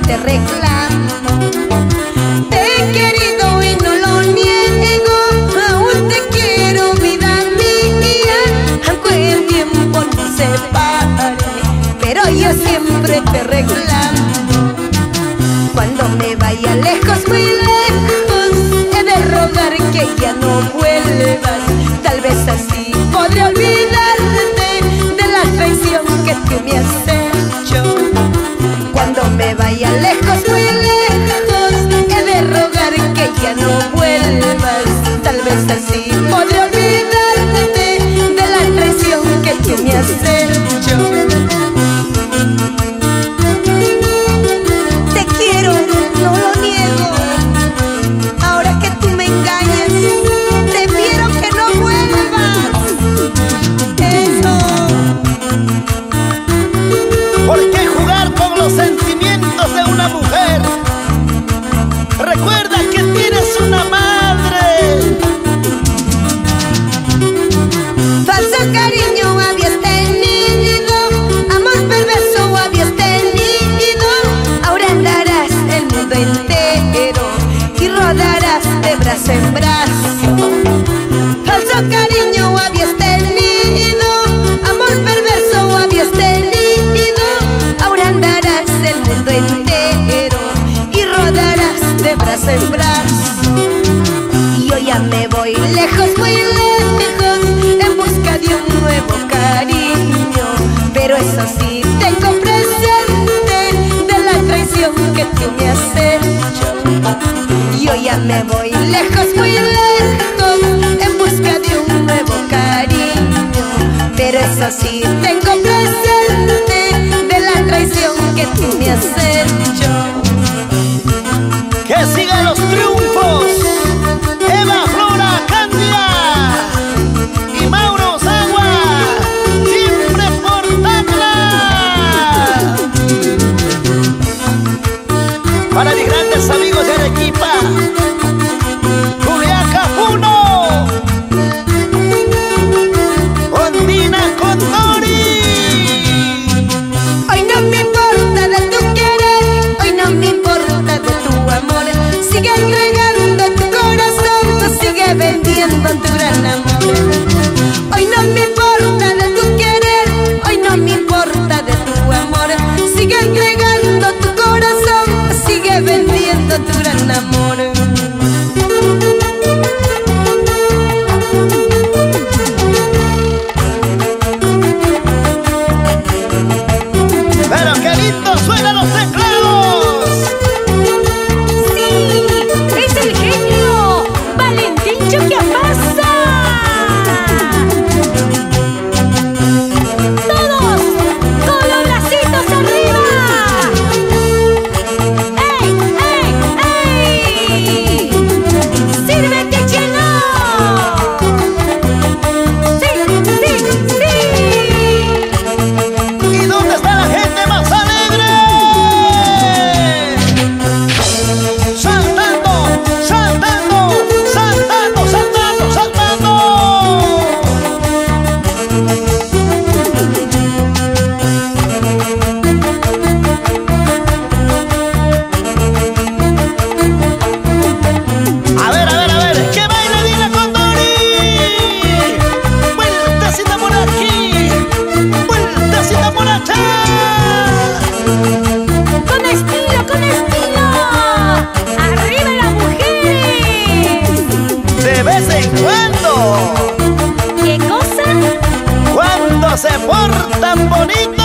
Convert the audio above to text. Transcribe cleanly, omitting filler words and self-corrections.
te reclamo. Te he querido y no lo niego, aún te quiero, vida mía, aunque el tiempo nos separe, pero yo siempre te reclamo. Cuando me vaya lejos, muy lejos, he de rogar que ya no vuelvas. Tal vez así podré olvidarte de la traición que tú me has hecho. Cuando me vaya lejos, muy lejos, he de rogar que ya no vuelvas. Tal vez así podré olvidarte de la traición que tú me has hecho. Te quiero, no lo niego. Ahora que tú me engañas, prefiero que no vuelvas. Eso. ¿Por qué jugar con los sentimientos de una mujer? Recuerda que tienes una madre. Falso cariño habías tenido, amor perverso habías tenido. Ahora andarás el mundo entero y rodarás de brazo en brazo. Falso cariño habías tenido, amor perverso habías tenido. Ahora andarás el mundo entero y rodarás de brazo en brazo. Y yo ya me voy lejos, muy lejos, en busca de un nuevo cariño. Pero eso sí, tengo presente de la traición que tú me has hecho. Yo ya me voy lejos, muy lejos, en busca de un nuevo cariño. Pero eso sí, tengo presente de la traición que tú me has hecho. Que sigan los triunfos. Eva Flora Candia y Mauro Sagua, siempre por Tacla. Para mis grandes amigos de Arequipa, Juliaca Puno, Ondina Condori. Hoy no me importa de tu querer, hoy no me importa de tu amor. Sigue entregando tu corazón, sigue vendiendo tu gran amor. Hoy no me importa de tu querer, hoy no me importa de tu amor. Sigue entregando tu corazón, sigue vendiendo tu gran amor. Pero qué lindo suenan los teclados. ¡Sí! ¡Es el genio! ¡Valentín Choquiapasa! ¡Todos con los bracitos arriba! ¡Ey, ey, ey! ¡Sírvete, chelo! ¡Sí, sí, sí! ¿Y dónde está la gente más alegre? Saltando, saltando, saltando, saltando, saltando. A ver, que baile Dina Condori. Vueltecita por aquí, vueltecita por allá. ¡Con estilo, con estilo! ¡Arriba las mujeres! De vez en cuando, ¿Qué cosa? cuando se portan bonito.